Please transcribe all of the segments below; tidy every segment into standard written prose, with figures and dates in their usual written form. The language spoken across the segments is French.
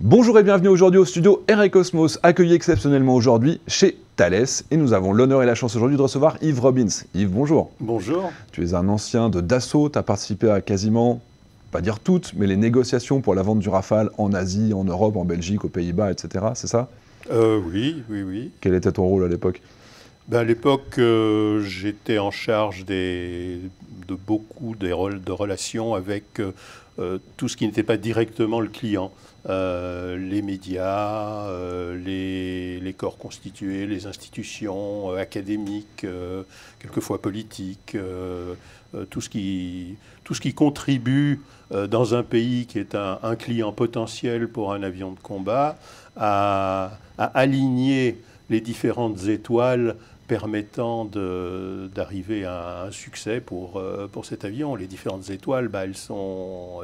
Bonjour et bienvenue aujourd'hui au studio Air et Cosmos, accueilli exceptionnellement aujourd'hui chez Thales. Et nous avons l'honneur et la chance aujourd'hui de recevoir Yves Robbins. Yves, bonjour. Bonjour. Tu es un ancien de Dassault, tu as participé à quasiment, pas dire toutes, mais les négociations pour la vente du Rafale en Asie, en Europe, en Belgique, aux Pays-Bas, etc. C'est ça? Oui. Quel était ton rôle à l'époque? À l'époque, j'étais en charge de beaucoup des rôles de relations avec tout ce qui n'était pas directement le client. Les médias, les corps constitués, les institutions académiques, quelquefois politiques, tout ce qui contribue dans un pays qui est un client potentiel pour un avion de combat à aligner les différentes étoiles permettant d'arriver à un succès pour cet avion. Les différentes étoiles, elles sont,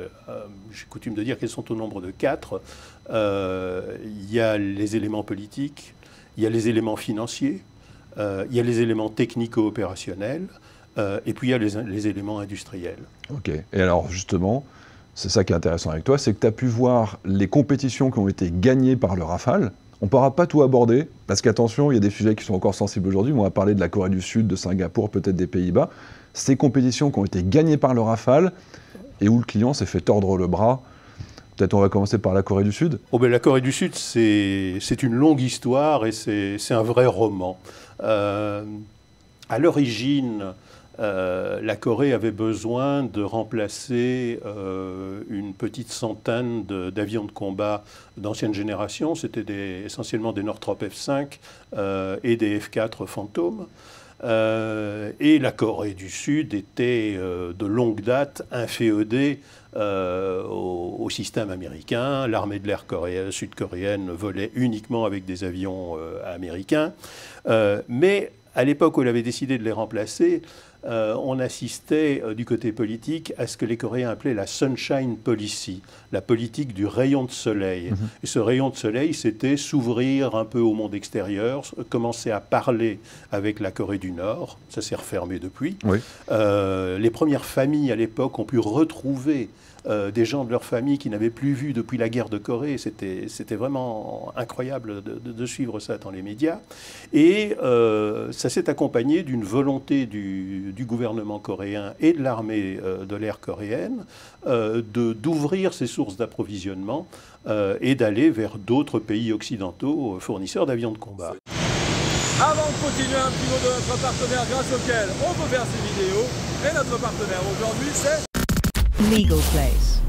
j'ai coutume de dire qu'elles sont au nombre de 4. Il y a les éléments politiques, il y a les éléments financiers, il y a les éléments technico-opérationnels, et puis il y a les éléments industriels. Ok, et alors justement, c'est ça qui est intéressant avec toi, c'est que tu as pu voir les compétitions qui ont été gagnées par le Rafale. On ne pourra pas tout aborder, parce qu'attention, il y a des sujets qui sont encore sensibles aujourd'hui. On va parler de la Corée du Sud, de Singapour, peut-être des Pays-Bas. Ces compétitions qui ont été gagnées par le Rafale, et où le client s'est fait tordre le bras. Peut-être on va commencer par la Corée du Sud. La Corée du Sud, c'est une longue histoire, et c'est un vrai roman. À l'origine, la Corée avait besoin de remplacer une petite centaine d'avions de combat d'ancienne génération. C'était essentiellement des Northrop F-5 et des F-4 Phantom. Et la Corée du Sud était de longue date inféodée au système américain. L'armée de l'air sud-coréenne volait uniquement avec des avions américains. Mais à l'époque où elle avait décidé de les remplacer, on assistait du côté politique à ce que les Coréens appelaient la Sunshine Policy, la politique du rayon de soleil. Et ce rayon de soleil, c'était s'ouvrir un peu au monde extérieur, commencer à parler avec la Corée du Nord. Ça s'est refermé depuis. Oui. Les premières familles à l'époque ont pu retrouver des gens de leur famille qui n'avaient plus vu depuis la guerre de Corée. C'était vraiment incroyable de suivre ça dans les médias. Et ça s'est accompagné d'une volonté du gouvernement coréen et de l'armée de l'air coréenne d'ouvrir ses sources d'approvisionnement et d'aller vers d'autres pays occidentaux fournisseurs d'avions de combat. Avant de continuer, un petit mot de notre partenaire grâce auquel on peut faire ces vidéos. Et notre partenaire aujourd'hui, c'est Legal Place.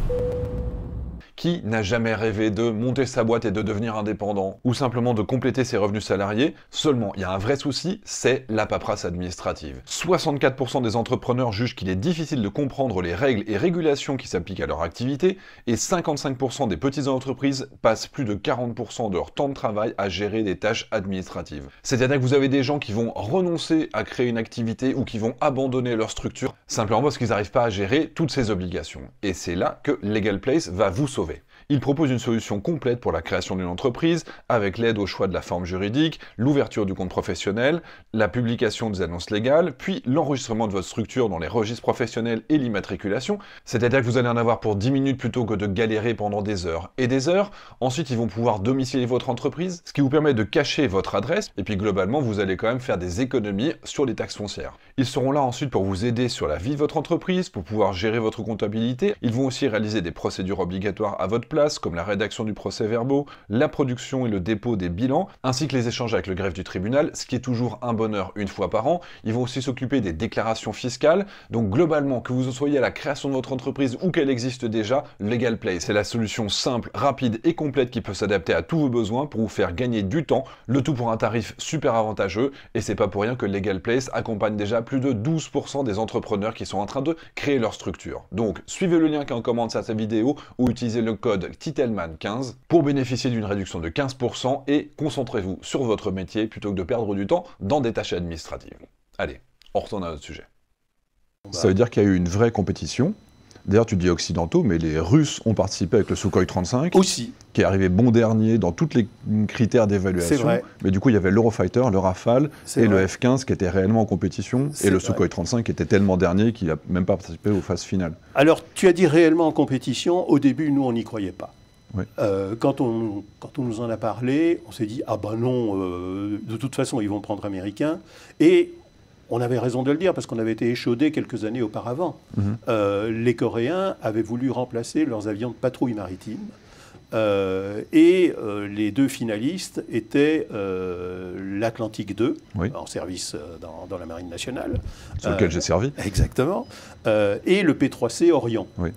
Qui n'a jamais rêvé de monter sa boîte et de devenir indépendant, ou simplement de compléter ses revenus salariés? Seulement, il y a un vrai souci, c'est la paperasse administrative. 64% des entrepreneurs jugent qu'il est difficile de comprendre les règles et régulations qui s'appliquent à leur activité, et 55% des petites entreprises passent plus de 40% de leur temps de travail à gérer des tâches administratives. C'est-à-dire que vous avez des gens qui vont renoncer à créer une activité ou qui vont abandonner leur structure, simplement parce qu'ils n'arrivent pas à gérer toutes ces obligations. Et c'est là que Legal Place va vous sauver. Il propose une solution complète pour la création d'une entreprise, avec l'aide au choix de la forme juridique, l'ouverture du compte professionnel, la publication des annonces légales, puis l'enregistrement de votre structure dans les registres professionnels et l'immatriculation. C'est-à-dire que vous allez en avoir pour 10 minutes plutôt que de galérer pendant des heures et des heures. Ensuite, ils vont pouvoir domicilier votre entreprise, ce qui vous permet de cacher votre adresse, et puis globalement, vous allez quand même faire des économies sur les taxes foncières. Ils seront là ensuite pour vous aider sur la vie de votre entreprise, pour pouvoir gérer votre comptabilité. Ils vont aussi réaliser des procédures obligatoires à votre place, comme la rédaction du procès-verbaux, la production et le dépôt des bilans, ainsi que les échanges avec le greffe du tribunal, ce qui est toujours un bonheur une fois par an. Ils vont aussi s'occuper des déclarations fiscales. Donc globalement, que vous soyez à la création de votre entreprise ou qu'elle existe déjà, Legal Place, c'est la solution simple, rapide et complète qui peut s'adapter à tous vos besoins pour vous faire gagner du temps, le tout pour un tarif super avantageux. Et c'est pas pour rien que Legal Place accompagne déjà plus de 12% des entrepreneurs qui sont en train de créer leur structure. Donc suivez le lien qui est en commentaire de cette vidéo ou utilisez le code Titelman15 pour bénéficier d'une réduction de 15% et concentrez-vous sur votre métier plutôt que de perdre du temps dans des tâches administratives. Allez, on retourne à notre sujet. Ça veut dire qu'il y a eu une vraie compétition. D'ailleurs, tu dis occidentaux, mais les Russes ont participé avec le Sukhoi 35, aussi, qui est arrivé bon dernier dans tous les critères d'évaluation. C'est vrai. Mais du coup, il y avait l'Eurofighter, le Rafale et vrai. le F-15 qui étaient réellement en compétition, et le Sukhoi 35 qui était tellement dernier qu'il n'a même pas participé aux phases finales. Alors, tu as dit réellement en compétition. Au début, nous, on n'y croyait pas. Oui. Quand on nous en a parlé, on s'est dit, ah ben non, de toute façon, ils vont prendre américain. Et on avait raison de le dire, parce qu'on avait été échaudés quelques années auparavant. Les Coréens avaient voulu remplacer leurs avions de patrouille maritime. Les deux finalistes étaient l'Atlantique 2, Oui. en service dans la Marine nationale. Sur lequel j'ai servi. Exactement. Et le P3C Orion. Oui.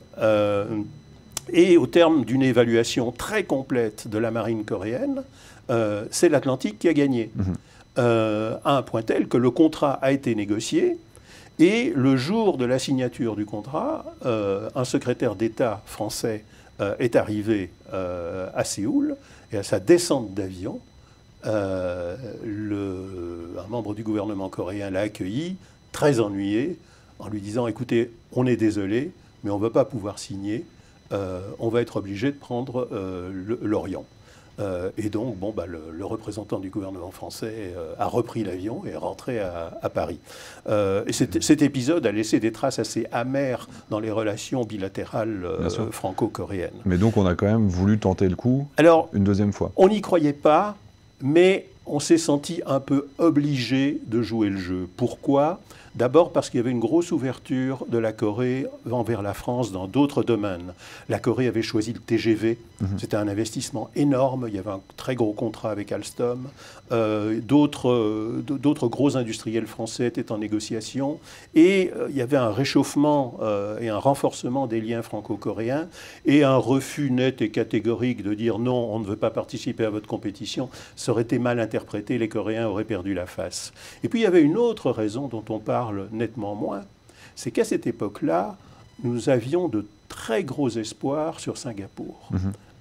Et au terme d'une évaluation très complète de la marine coréenne, c'est l'Atlantique qui a gagné. À un point tel que le contrat a été négocié. Et le jour de la signature du contrat, un secrétaire d'État français est arrivé à Séoul, et à sa descente d'avion, un membre du gouvernement coréen l'a accueilli, très ennuyé, en lui disant « Écoutez, on est désolé, mais on ne va pas pouvoir signer, on va être obligé de prendre l'Orient ». Et donc, le représentant du gouvernement français a repris l'avion et est rentré à Paris. Et cet épisode a laissé des traces assez amères dans les relations bilatérales franco-coréennes. Mais donc, on a quand même voulu tenter le coup une deuxième fois. On n'y croyait pas, mais on s'est senti un peu obligé de jouer le jeu. Pourquoi ? D'abord parce qu'il y avait une grosse ouverture de la Corée envers la France dans d'autres domaines. La Corée avait choisi le TGV, c'était un investissement énorme, il y avait un très gros contrat avec Alstom. D'autres gros industriels français étaient en négociation. Et il y avait un réchauffement et un renforcement des liens franco-coréens et un refus net et catégorique de dire non, on ne veut pas participer à votre compétition. Ça aurait été mal interprété, les Coréens auraient perdu la face. Et puis il y avait une autre raison dont on parle nettement moins, c'est qu'à cette époque-là, nous avions de très gros espoirs sur Singapour.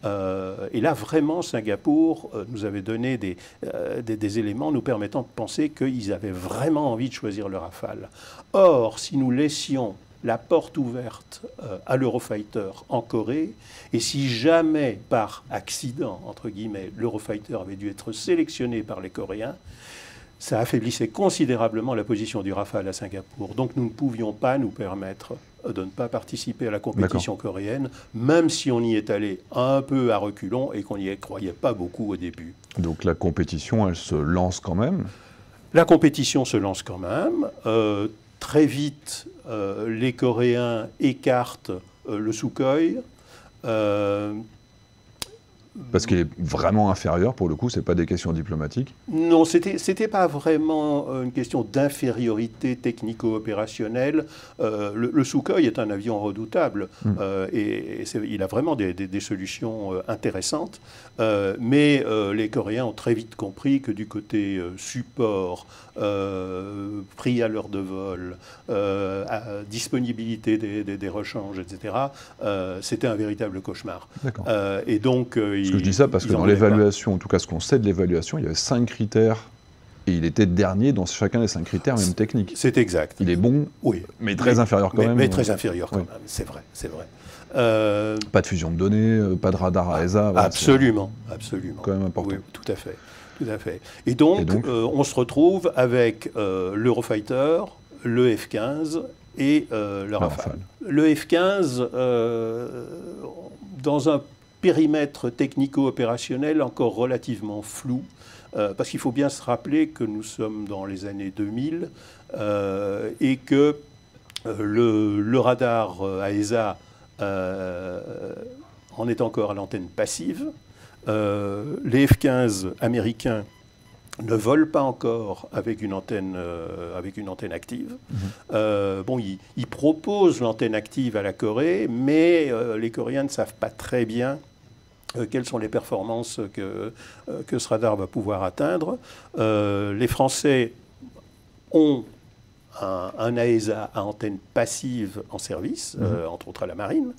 Et là, vraiment, Singapour nous avait donné des éléments nous permettant de penser qu'ils avaient vraiment envie de choisir le Rafale. Or, si nous laissions la porte ouverte à l'Eurofighter en Corée, et si jamais, par accident, entre guillemets, l'Eurofighter avait dû être sélectionné par les Coréens, ça affaiblissait considérablement la position du Rafale à Singapour. Donc nous ne pouvions pas nous permettre de ne pas participer à la compétition coréenne, même si on y est allé un peu à reculons et qu'on n'y croyait pas beaucoup au début. Donc la compétition, elle se lance quand même ? La compétition se lance quand même. Très vite, les Coréens écartent le Sukhoi. Parce qu'il est vraiment inférieur, pour le coup, c'est pas des questions diplomatiques. Non, c'était pas vraiment une question d'infériorité technico-opérationnelle. Le Sukhoi est un avion redoutable et il a vraiment des solutions intéressantes. Mais les Coréens ont très vite compris que du côté support, prix à l'heure de vol, disponibilité des rechanges, etc., c'était un véritable cauchemar. Et donc, parce que je dis ça parce que dans l'évaluation, en tout cas ce qu'on sait de l'évaluation, il y avait 5 critères et il était dernier dans chacun des 5 critères, même technique. C'est exact. Il est bon, oui, mais très inférieur quand même. Mais très inférieur quand même, c'est vrai, c'est vrai. Pas de fusion de données, pas de radar AESA. Absolument, absolument. Quand même important. Oui, tout à fait. Tout à fait. Et donc on se retrouve avec l'Eurofighter, le F-15 et le Rafale. Le F-15, dans un périmètre technico-opérationnel encore relativement flou, parce qu'il faut bien se rappeler que nous sommes dans les années 2000 et que le radar AESA en est encore à l'antenne passive. Les F-15 américains ne volent pas encore avec une antenne active. Ils proposent l'antenne active à la Corée, mais les Coréens ne savent pas très bien quelles sont les performances que ce radar va pouvoir atteindre. Les Français ont un AESA à antenne passive en service, entre autres à la marine,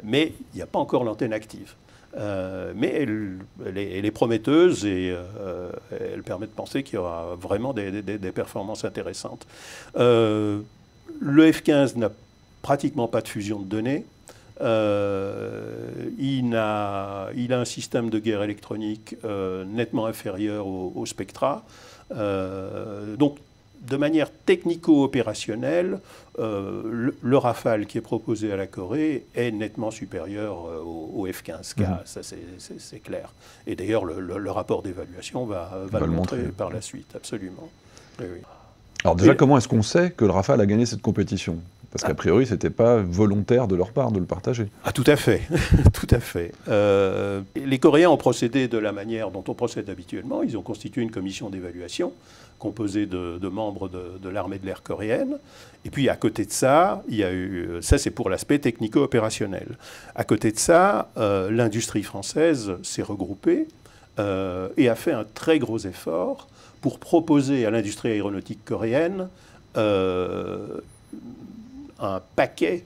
mais il n'y a pas encore l'antenne active. Mais elle est prometteuse et elle permet de penser qu'il y aura vraiment des performances intéressantes. Le F-15 n'a pratiquement pas de fusion de données. Il a un système de guerre électronique nettement inférieur au Spectra. Donc de manière technico-opérationnelle, le Rafale qui est proposé à la Corée est nettement supérieur au F-15K, ça c'est clair. Et d'ailleurs, le rapport d'évaluation va le montrer par la suite, absolument. Oui, oui. Alors déjà, comment est-ce qu'on sait que le Rafale a gagné cette compétition? Parce qu'a priori, ce n'était pas volontaire de leur part de le partager. Ah, tout à fait, tout à fait. Les Coréens ont procédé de la manière dont on procède habituellement. Ils ont constitué une commission d'évaluation composée de membres de l'armée de l'air coréenne. Et puis, à côté de ça, il y a eu... Ça, c'est pour l'aspect technico-opérationnel. À côté de ça, l'industrie française s'est regroupée et a fait un très gros effort pour proposer à l'industrie aéronautique coréenne un paquet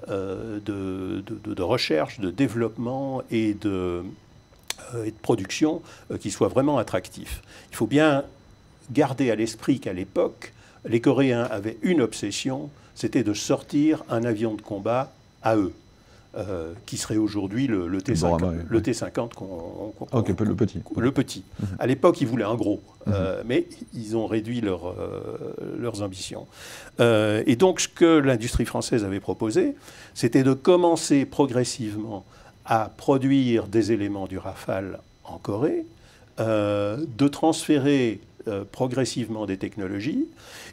de recherche, de développement et de production qui soit vraiment attractif. Il faut bien garder à l'esprit qu'à l'époque, les Coréens avaient une obsession, c'était de sortir un avion de combat à eux. Qui serait aujourd'hui le T-50, le T-50 le petit. Le petit. À l'époque, ils voulaient un gros, mais ils ont réduit leurs ambitions. Et donc, ce que l'industrie française avait proposé, c'était de commencer progressivement à produire des éléments du Rafale en Corée, de transférer progressivement des technologies,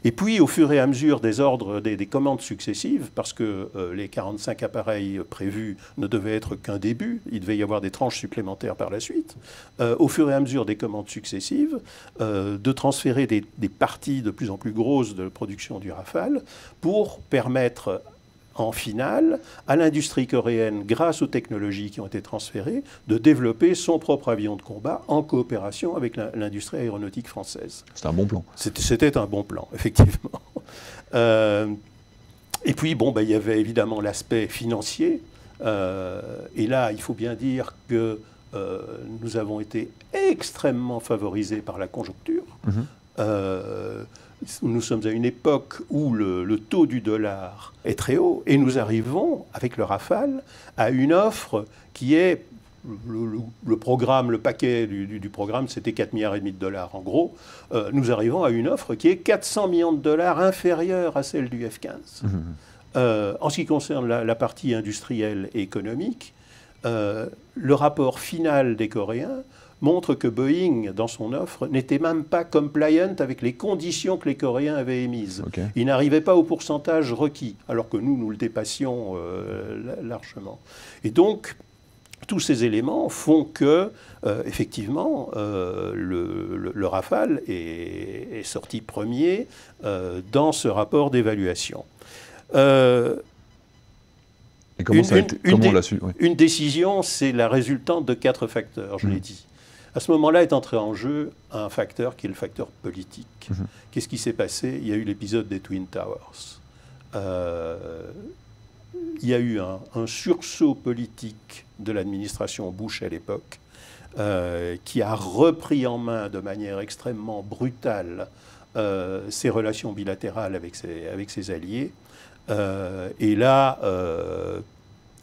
et puis au fur et à mesure des ordres, des commandes successives, parce que les 45 appareils prévus ne devaient être qu'un début, il devait y avoir des tranches supplémentaires par la suite, au fur et à mesure des commandes successives, de transférer des parties de plus en plus grosses de production du Rafale pour permettre en finale, à l'industrie coréenne, grâce aux technologies qui ont été transférées, de développer son propre avion de combat en coopération avec l'industrie aéronautique française. C'était un bon plan. C'était un bon plan, effectivement. Et puis, bon, il y avait évidemment l'aspect financier. Et là, il faut bien dire que nous avons été extrêmement favorisés par la conjoncture. Nous sommes à une époque où le taux du dollar est très haut et nous arrivons, avec le Rafale, à une offre qui est, le programme, le paquet du programme, c'était 4,5 milliards de dollars en gros. Nous arrivons à une offre qui est 400 millions de dollars inférieure à celle du F-15. En ce qui concerne la partie industrielle et économique, le rapport final des Coréens montre que Boeing, dans son offre, n'était même pas compliant avec les conditions que les Coréens avaient émises. Il n'arrivait pas au pourcentage requis, alors que nous le dépassions largement. Et donc, tous ces éléments font que, effectivement, le Rafale est sorti premier dans ce rapport d'évaluation. Et comment on l'a su? Une décision, c'est la résultante de 4 facteurs, je l'ai dit. À ce moment-là est entré en jeu un facteur qui est le facteur politique. Qu'est-ce qui s'est passé? Il y a eu l'épisode des Twin Towers. Il y a eu un sursaut politique de l'administration Bush à l'époque qui a repris en main de manière extrêmement brutale ses relations bilatérales avec ses alliés. Et là,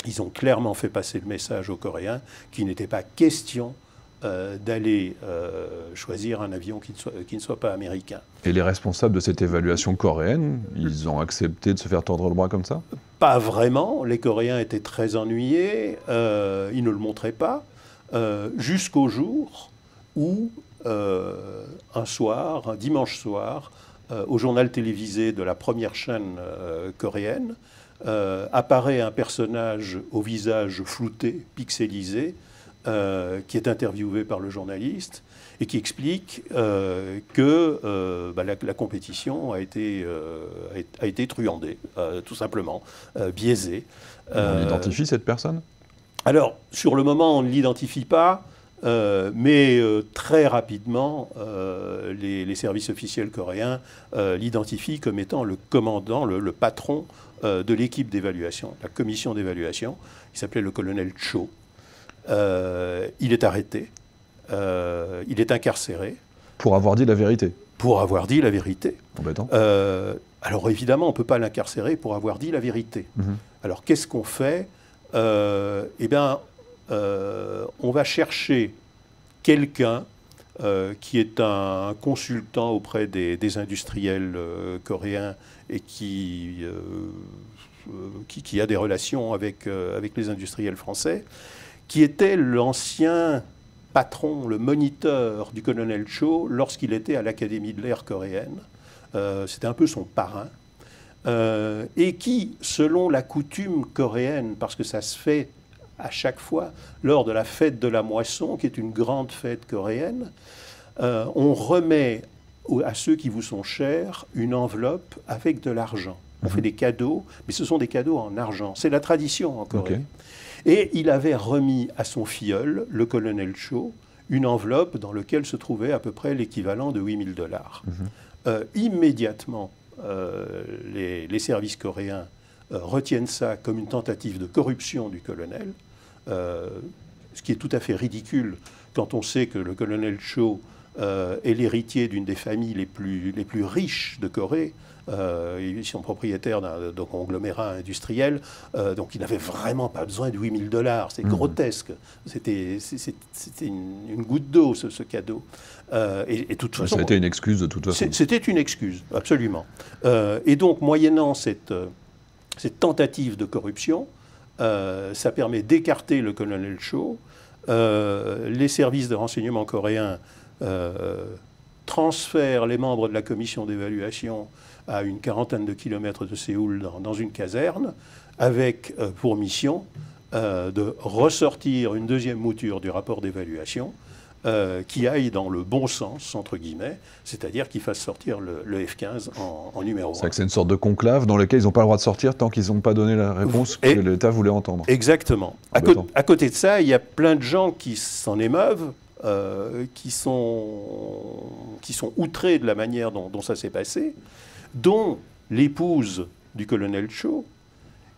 ils ont clairement fait passer le message aux Coréens qu'il n'était pas question d'aller choisir un avion qui ne soit pas américain. Et les responsables de cette évaluation coréenne, ils ont accepté de se faire tordre le bras comme ça? Pas vraiment. Les Coréens étaient très ennuyés. Ils ne le montraient pas. Jusqu'au jour où, un dimanche soir, au journal télévisé de la première chaîne coréenne, apparaît un personnage au visage flouté, pixelisé, qui est interviewé par le journaliste et qui explique que la compétition a été truandée, tout simplement, biaisée. On identifie cette personne? Alors, sur le moment, on ne l'identifie pas, mais très rapidement, les services officiels coréens l'identifient comme étant le commandant, le patron de l'équipe d'évaluation, la commission d'évaluation. Il s'appelait le colonel Cho. Il est arrêté, il est incarcéré. Pour avoir dit la vérité? Pour avoir dit la vérité. Embêtant. Alors évidemment, on ne peut pas l'incarcérer pour avoir dit la vérité. Alors qu'est-ce qu'on fait? Eh bien, on va chercher quelqu'un qui est un consultant auprès des industriels coréens et qui a des relations avec les industriels français, qui était l'ancien patron, le moniteur du colonel Cho lorsqu'il était à l'Académie de l'air coréenne. C'était un peu son parrain. Et qui, selon la coutume coréenne, parce que ça se fait à chaque fois lors de la fête de la moisson, qui est une grande fête coréenne, on remet à ceux qui vous sont chers une enveloppe avec de l'argent. On fait des cadeaux, mais ce sont des cadeaux en argent. C'est la tradition en Corée. Okay. Et il avait remis à son filleul, le colonel Cho, une enveloppe dans laquelle se trouvait à peu près l'équivalent de $8000. Immédiatement, les services coréens retiennent ça comme une tentative de corruption du colonel, ce qui est tout à fait ridicule quand on sait que le colonel Cho est l'héritier d'une des familles les plus riches de Corée. Ils sont propriétaires d'un conglomérat industriel, donc ils n'avaient vraiment pas besoin de $8000. C'est grotesque. C'était une goutte d'eau, ce cadeau. Et de toute façon, ça a été une excuse de toute façon. C'était une excuse, absolument. Et donc, moyennant cette tentative de corruption, ça permet d'écarter le colonel Cho. Les services de renseignement coréens transfèrent les membres de la commission d'évaluation à une quarantaine de kilomètres de Séoul dans une caserne, avec pour mission de ressortir une deuxième mouture du rapport d'évaluation qui aille dans le bon sens, entre guillemets, c'est-à-dire qu'il fasse sortir le F-15 en numéro 1. C'est vrai que c'est une sorte de conclave dans lequel ils n'ont pas le droit de sortir tant qu'ils n'ont pas donné la réponse que l'État voulait entendre. Exactement. À côté de ça, il y a plein de gens qui s'en émeuvent, qui sont outrés de la manière dont ça s'est passé, dont l'épouse du colonel Cho,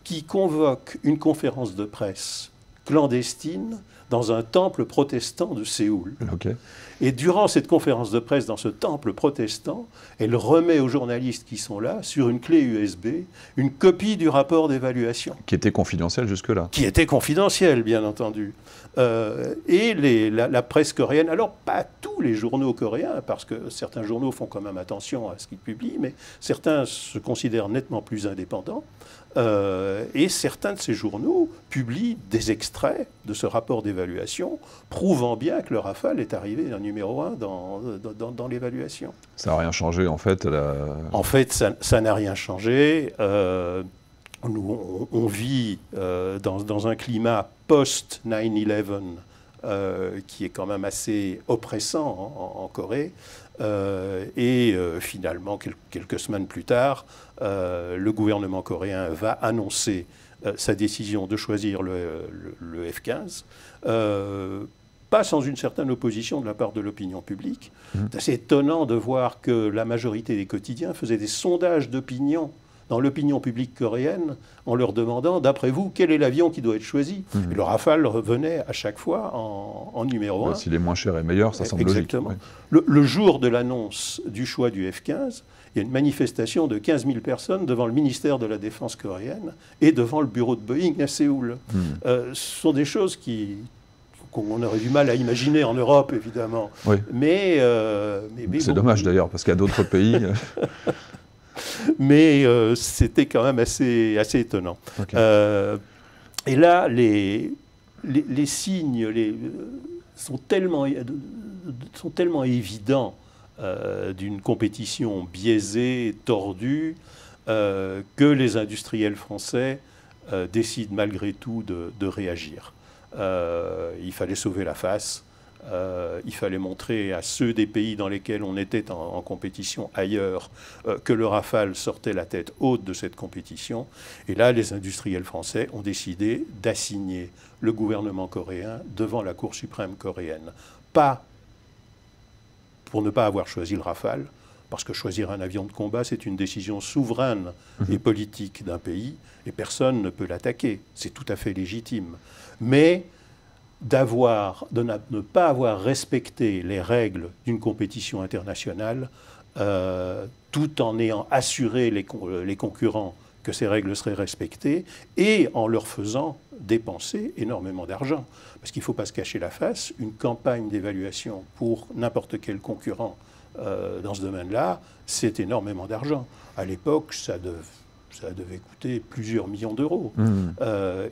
qui convoque une conférence de presse clandestine dans un temple protestant de Séoul. Okay. Et durant cette conférence de presse dans ce temple protestant, elle remet aux journalistes qui sont là, sur une clé USB, une copie du rapport d'évaluation. Qui était confidentiel jusque-là. Qui était confidentiel, bien entendu. Et la presse coréenne, alors pas tous les journaux coréens, parce que certains journaux font quand même attention à ce qu'ils publient, mais certains se considèrent nettement plus indépendants. Et certains de ces journaux publient des extraits de ce rapport d'évaluation, prouvant bien que le Rafale est arrivé en numéro 1 dans l'évaluation. Ça n'a rien changé, en fait. En fait, ça n'a rien changé. Nous, on vit dans un climat post-9/11 qui est quand même assez oppressant en Corée. Finalement, quelques semaines plus tard, le gouvernement coréen va annoncer sa décision de choisir le F-15, pas sans une certaine opposition de la part de l'opinion publique. C'est assez étonnant de voir que la majorité des quotidiens faisaient des sondages d'opinion dans l'opinion publique coréenne en leur demandant, d'après vous, quel est l'avion qui doit être choisi. Et le Rafale revenait à chaque fois en numéro 1. S'il est moins cher et meilleur, ça semble logique. Exactement. Le jour de l'annonce du choix du F-15, il y a une manifestation de 15 000 personnes devant le ministère de la Défense coréenne et devant le bureau de Boeing à Séoul. Ce sont des choses qu'on aurait du mal à imaginer en Europe, évidemment. Oui. Mais c'est dommage d'ailleurs, parce qu'il y a d'autres pays... Mais c'était quand même assez étonnant. Okay. Et là, les signes sont tellement évidents d'une compétition biaisée, tordue, que les industriels français décident malgré tout de réagir. Il fallait sauver la face. Il fallait montrer à ceux des pays dans lesquels on était en compétition ailleurs que le Rafale sortait la tête haute de cette compétition. Et là, les industriels français ont décidé d'assigner le gouvernement coréen devant la Cour suprême coréenne. Pas pour ne pas avoir choisi le Rafale, parce que choisir un avion de combat, c'est une décision souveraine et politique d'un pays, et personne ne peut l'attaquer. C'est tout à fait légitime. Mais de ne pas avoir respecté les règles d'une compétition internationale, tout en ayant assuré les concurrents que ces règles seraient respectées, et en leur faisant dépensé énormément d'argent. Parce qu'il ne faut pas se cacher la face, une campagne d'évaluation pour n'importe quel concurrent dans ce domaine-là, c'est énormément d'argent. À l'époque, ça devait coûter plusieurs millions d'euros.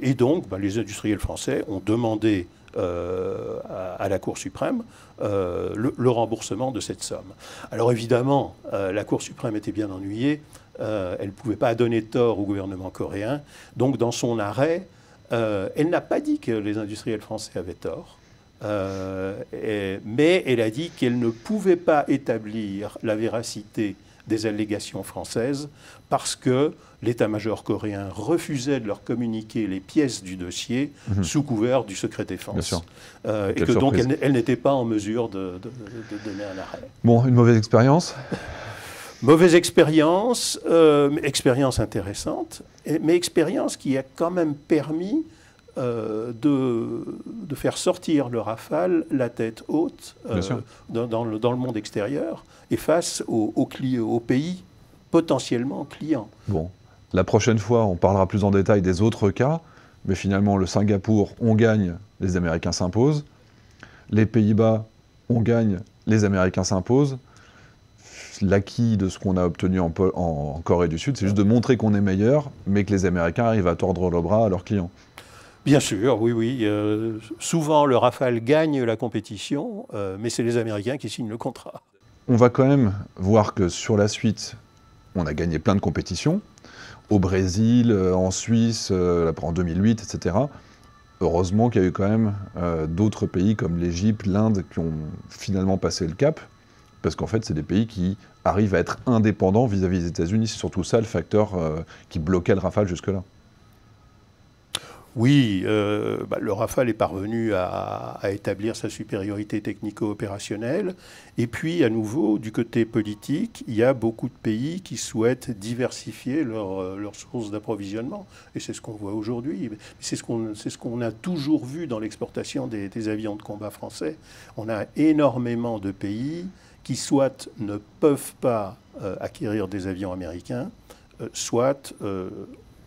Et donc, les industriels français ont demandé à la Cour suprême le remboursement de cette somme. Alors évidemment, la Cour suprême était bien ennuyée. Elle ne pouvait pas donner tort au gouvernement coréen. Donc dans son arrêt, elle n'a pas dit que les industriels français avaient tort. Mais elle a dit qu'elle ne pouvait pas établir la véracité des allégations françaises parce que l'état-major coréen refusait de leur communiquer les pièces du dossier sous couvert du secret défense. Et que donc elle n'était pas en mesure de donner un arrêt. Bon, une mauvaise expérience? Mauvaise expérience, expérience intéressante, mais expérience qui a quand même permis de faire sortir le Rafale la tête haute dans le monde extérieur et face aux pays potentiellement clients. Bon, la prochaine fois, on parlera plus en détail des autres cas, mais finalement, le Singapour, on gagne, les Américains s'imposent. Les Pays-Bas, on gagne, les Américains s'imposent. L'acquis de ce qu'on a obtenu en Corée du Sud, c'est juste de montrer qu'on est meilleur, mais que les Américains arrivent à tordre le bras à leurs clients. Bien sûr, oui. Souvent, le Rafale gagne la compétition, mais c'est les Américains qui signent le contrat. On va quand même voir que sur la suite, on a gagné plein de compétitions, au Brésil, en Suisse, en 2008, etc. Heureusement qu'il y a eu quand même d'autres pays comme l'Égypte, l'Inde, qui ont finalement passé le cap, parce qu'en fait, c'est des pays qui arrivent à être indépendants vis-à-vis des États-Unis. C'est surtout ça le facteur qui bloquait le Rafale jusque-là. Oui, le Rafale est parvenu à établir sa supériorité technico-opérationnelle. Et puis, à nouveau, du côté politique, il y a beaucoup de pays qui souhaitent diversifier leurs sources d'approvisionnement. Et c'est ce qu'on voit aujourd'hui. C'est ce qu'on a toujours vu dans l'exportation des avions de combat français. On a énormément de pays qui soit ne peuvent pas acquérir des avions américains, soit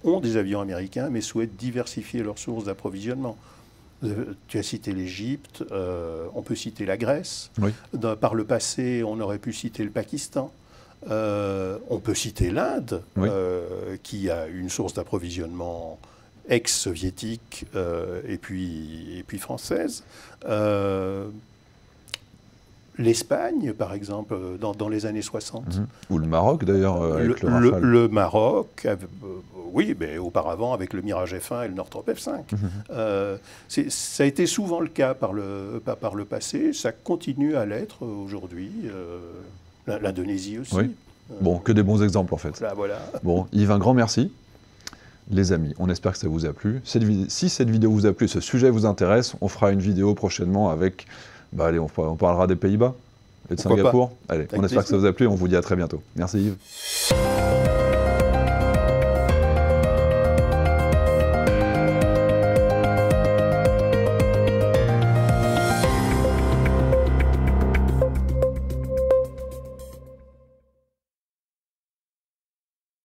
ont des avions américains, mais souhaitent diversifier leurs sources d'approvisionnement. Tu as cité l'Égypte, on peut citer la Grèce. Oui. Par le passé, on aurait pu citer le Pakistan. On peut citer l'Inde, oui. Qui a une source d'approvisionnement ex-soviétique et puis française. L'Espagne, par exemple, dans les années 60. Ou le Maroc, d'ailleurs, avec le Rafale. Le Maroc, oui, mais auparavant avec le Mirage F1 et le Northrop F5. Ça a été souvent le cas par le passé, ça continue à l'être aujourd'hui. L'Indonésie aussi. Oui. Bon, que des bons exemples, en fait. Là, voilà. Bon, Yves, un grand merci. Les amis, on espère que ça vous a plu. Si cette vidéo vous a plu, ce sujet vous intéresse, on fera une vidéo prochainement avec... allez, on parlera des Pays-Bas et de Singapour. Allez, on espère que ça vous a plu et on vous dit à très bientôt. Merci Yves.